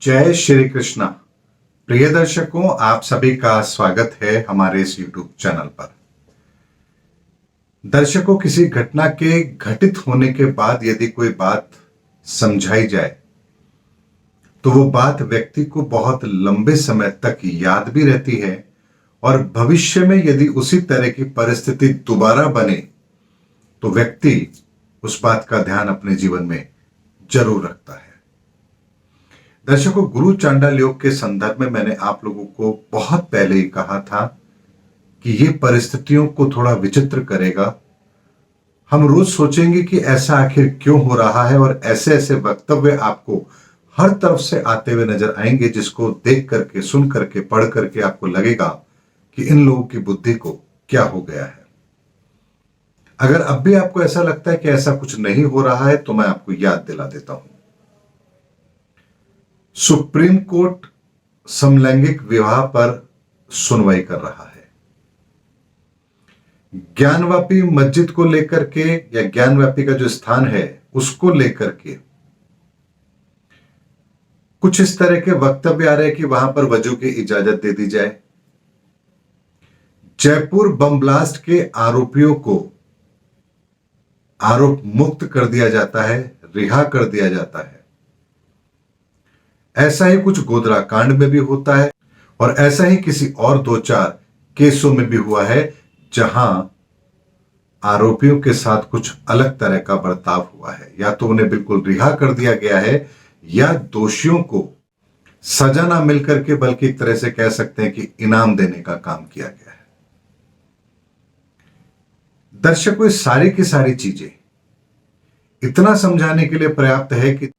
जय श्री कृष्णा। प्रिय दर्शकों, आप सभी का स्वागत है हमारे इस YouTube चैनल पर। दर्शकों, किसी घटना के घटित होने के बाद यदि कोई बात समझाई जाए तो वो बात व्यक्ति को बहुत लंबे समय तक याद भी रहती है और भविष्य में यदि उसी तरह की परिस्थिति दोबारा बने तो व्यक्ति उस बात का ध्यान अपने जीवन में जरूर रखता है। दर्शकों, गुरु चांडाल योग के संदर्भ में मैंने आप लोगों को बहुत पहले ही कहा था कि ये परिस्थितियों को थोड़ा विचित्र करेगा। हम रोज सोचेंगे कि ऐसा आखिर क्यों हो रहा है और ऐसे ऐसे वक्तव्य आपको हर तरफ से आते हुए नजर आएंगे जिसको देख करके, सुन करके, पढ़ करके आपको लगेगा कि इन लोगों की बुद्धि को क्या हो गया है। अगर अब भी आपको ऐसा लगता है कि ऐसा कुछ नहीं हो रहा है तो मैं आपको याद दिला देता हूं। सुप्रीम कोर्ट समलैंगिक विवाह पर सुनवाई कर रहा है। ज्ञानवापी मस्जिद को लेकर के या ज्ञानवापी का जो स्थान है उसको लेकर के कुछ इस तरह के वक्तव्य आ रहे हैं कि वहां पर वजू की इजाजत दे दी जाए। जयपुर बम ब्लास्ट के आरोपियों को आरोप मुक्त कर दिया जाता है, रिहा कर दिया जाता है। ऐसा ही कुछ गोधरा कांड में भी होता है और ऐसा ही किसी और दो चार केसों में भी हुआ है जहां आरोपियों के साथ कुछ अलग तरह का बर्ताव हुआ है। या तो उन्हें बिल्कुल रिहा कर दिया गया है या दोषियों को सजा ना मिलकर के बल्कि एक तरह से कह सकते हैं कि इनाम देने का काम किया गया है। दर्शकों, ये सारी की सारी चीजें इतना समझाने के लिए पर्याप्त है कि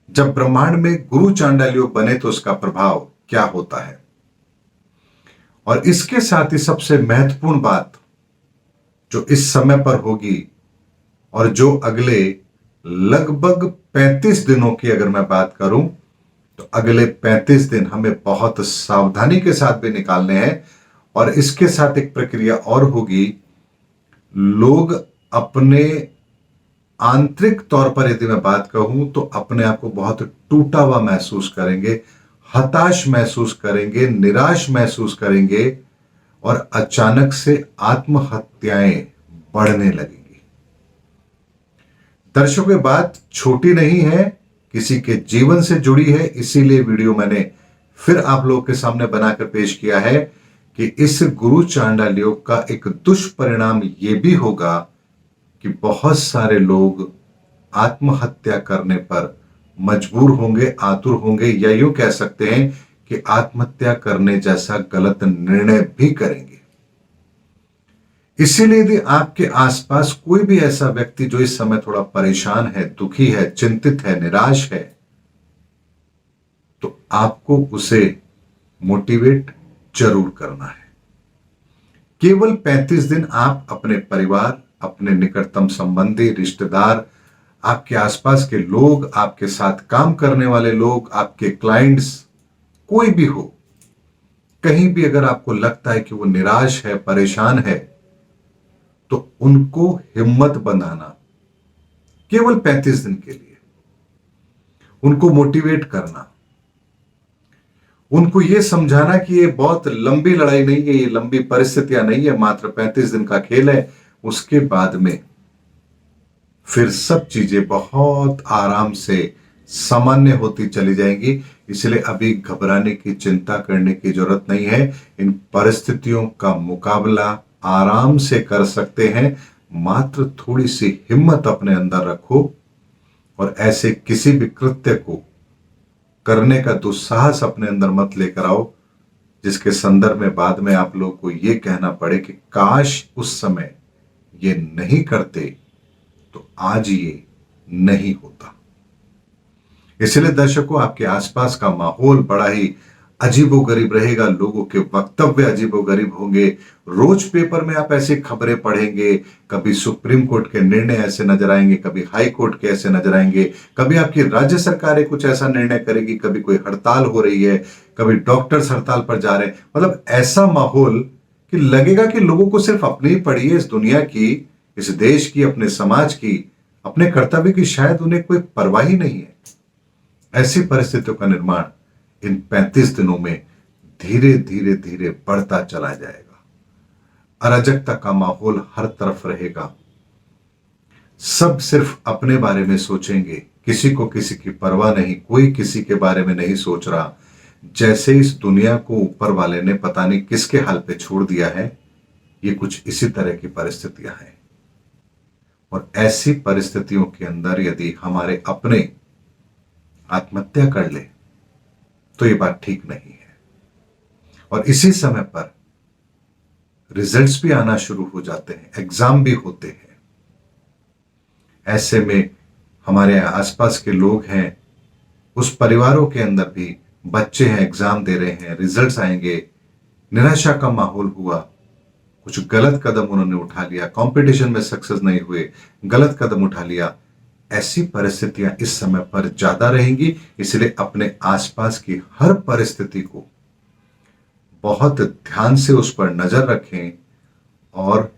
जब ब्रह्मांड में गुरु चांडाल योग बने तो उसका प्रभाव क्या होता है। और इसके साथ ही सबसे महत्वपूर्ण बात जो इस समय पर होगी और जो अगले लगभग 35 दिनों की अगर मैं बात करूं तो अगले 35 दिन हमें बहुत सावधानी के साथ भी निकालने हैं। और इसके साथ एक प्रक्रिया और होगी। लोग अपने आंतरिक तौर पर यदि मैं बात कहूं तो अपने आप को बहुत टूटा हुआ महसूस करेंगे, हताश महसूस करेंगे, निराश महसूस करेंगे और अचानक से आत्महत्याएं बढ़ने लगेंगी। दर्शकों, ये बात छोटी नहीं है, किसी के जीवन से जुड़ी है। इसीलिए वीडियो मैंने फिर आप लोगों के सामने बनाकर पेश किया है कि इस गुरु चांडाल योग का एक दुष्परिणाम यह भी होगा कि बहुत सारे लोग आत्महत्या करने पर मजबूर होंगे, आतुर होंगे, या यूं कह सकते हैं कि आत्महत्या करने जैसा गलत निर्णय भी करेंगे। इसीलिए यदि आपके आसपास कोई भी ऐसा व्यक्ति जो इस समय थोड़ा परेशान है, दुखी है, चिंतित है, निराश है, तो आपको उसे मोटिवेट जरूर करना है। केवल 35 दिन आप अपने परिवार, अपने निकटतम संबंधी, रिश्तेदार, आपके आसपास के लोग, आपके साथ काम करने वाले लोग, आपके क्लाइंट्स, कोई भी हो, कहीं भी अगर आपको लगता है कि वो निराश है, परेशान है, तो उनको हिम्मत बंधाना केवल 35 दिन के लिए, उनको मोटिवेट करना, उनको यह समझाना कि ये बहुत लंबी लड़ाई नहीं है, ये लंबी परिस्थितियां नहीं है, मात्र 35 दिन का खेल है। उसके बाद में फिर सब चीजें बहुत आराम से सामान्य होती चली जाएंगी। इसलिए अभी घबराने की, चिंता करने की जरूरत नहीं है। इन परिस्थितियों का मुकाबला आराम से कर सकते हैं। मात्र थोड़ी सी हिम्मत अपने अंदर रखो और ऐसे किसी भी कृत्य को करने का दुस्साहस अपने अंदर मत लेकर आओ जिसके संदर्भ में बाद में आप लोग को यह कहना पड़े कि काश उस समय ये नहीं करते तो आज ये नहीं होता। इसलिए दर्शकों, आपके आसपास का माहौल बड़ा ही अजीबोगरीब रहेगा, लोगों के वक्तव्य अजीबोगरीब होंगे। रोज पेपर में आप ऐसी खबरें पढ़ेंगे, कभी सुप्रीम कोर्ट के निर्णय ऐसे नजर आएंगे, कभी हाई कोर्ट के ऐसे नजर आएंगे, कभी आपकी राज्य सरकारें कुछ ऐसा निर्णय करेगी, कभी कोई हड़ताल हो रही है, कभी डॉक्टर्स हड़ताल पर जा रहे हैं। मतलब ऐसा माहौल कि लगेगा कि लोगों को सिर्फ अपनी ही पड़ी है, इस दुनिया की, इस देश की, अपने समाज की, अपने कर्तव्य की शायद उन्हें कोई परवाह ही नहीं है। ऐसी परिस्थितियों का निर्माण इन 35 दिनों में धीरे धीरे धीरे बढ़ता चला जाएगा। अराजकता का माहौल हर तरफ रहेगा। सब सिर्फ अपने बारे में सोचेंगे, किसी को किसी की परवाह नहीं, कोई किसी के बारे में नहीं सोच रहा। जैसे इस दुनिया को ऊपर वाले ने पता नहीं किसके हाल पे छोड़ दिया है, ये कुछ इसी तरह की परिस्थितियां हैं। और ऐसी परिस्थितियों के अंदर यदि हमारे अपने आत्महत्या कर ले तो ये बात ठीक नहीं है। और इसी समय पर रिजल्ट्स भी आना शुरू हो जाते हैं, एग्जाम भी होते हैं। ऐसे में हमारे आसपास के लोग हैं, उस परिवारों के अंदर भी बच्चे हैं, एग्जाम दे रहे हैं, रिजल्ट्स आएंगे, निराशा का माहौल हुआ, कुछ गलत कदम उन्होंने उठा लिया, कंपटीशन में सक्सेस नहीं हुए, गलत कदम उठा लिया। ऐसी परिस्थितियां इस समय पर ज्यादा रहेंगी। इसलिए अपने आसपास की हर परिस्थिति को बहुत ध्यान से उस पर नजर रखें और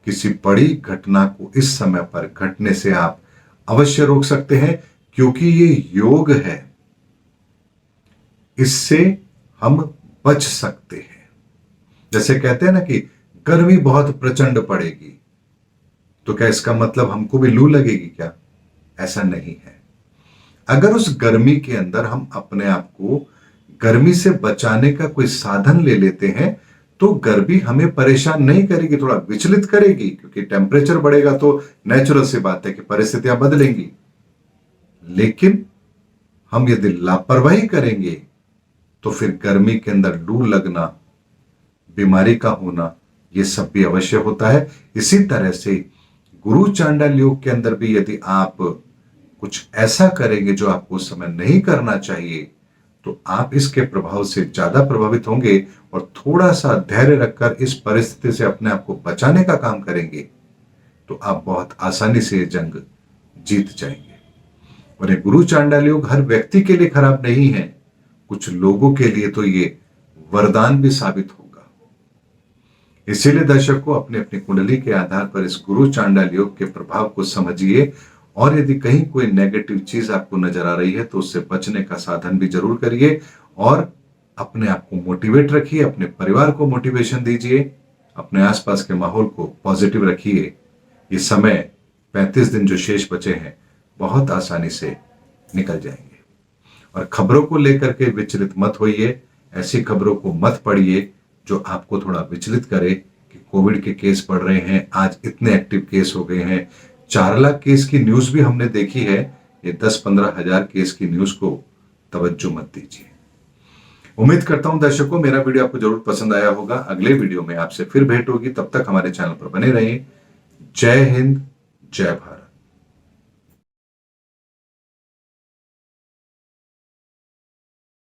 किसी बड़ी घटना को इस समय पर घटने से आप अवश्य रोक सकते हैं, क्योंकि ये योग है, इससे हम बच सकते हैं। जैसे कहते हैं ना कि गर्मी बहुत प्रचंड पड़ेगी, तो क्या इसका मतलब हमको भी लू लगेगी क्या? ऐसा नहीं है। अगर उस गर्मी के अंदर हम अपने आप को गर्मी से बचाने का कोई साधन ले लेते हैं तो गर्मी हमें परेशान नहीं करेगी, थोड़ा विचलित करेगी, क्योंकि टेम्परेचर बढ़ेगा तो नेचुरल सी बात है कि परिस्थितियां बदलेंगी। लेकिन हम यदि लापरवाही करेंगे तो फिर गर्मी के अंदर लू लगना, बीमारी का होना, यह सब भी अवश्य होता है। इसी तरह से गुरु चांडाल योग के अंदर भी यदि आप कुछ ऐसा करेंगे जो आपको उस समय नहीं करना चाहिए, तो आप इसके प्रभाव से ज्यादा प्रभावित होंगे। और थोड़ा सा धैर्य रखकर इस परिस्थिति से अपने आप को बचाने का काम करेंगे तो आप बहुत आसानी से ये जंग जीत जाएंगे। और ये गुरु चांडाल योग हर व्यक्ति के लिए खराब नहीं है, कुछ लोगों के लिए तो ये वरदान भी साबित होगा। इसीलिए दर्शकों, अपने अपनी कुंडली के आधार पर इस गुरु चांडाल योग के प्रभाव को समझिए और यदि कहीं कोई नेगेटिव चीज आपको नजर आ रही है तो उससे बचने का साधन भी जरूर करिए और अपने आप को मोटिवेट रखिए, अपने परिवार को मोटिवेशन दीजिए, अपने आसपास के माहौल को पॉजिटिव रखिए। ये समय 35 दिन जो शेष बचे हैं बहुत आसानी से निकल जाएंगे। और खबरों को लेकर के विचलित मत होइए, ऐसी खबरों को मत पढ़िए जो आपको थोड़ा विचलित करे कि कोविड के केस बढ़ रहे हैं, आज इतने एक्टिव केस हो गए हैं। 4 लाख केस की न्यूज भी हमने देखी है, ये 10-15 हजार केस की न्यूज को तवज्जो मत दीजिए। उम्मीद करता हूं दर्शकों मेरा वीडियो आपको जरूर पसंद आया होगा। अगले वीडियो में आपसे फिर भेंट होगी, तब तक हमारे चैनल पर बने रहिए। जय हिंद, जय भारत।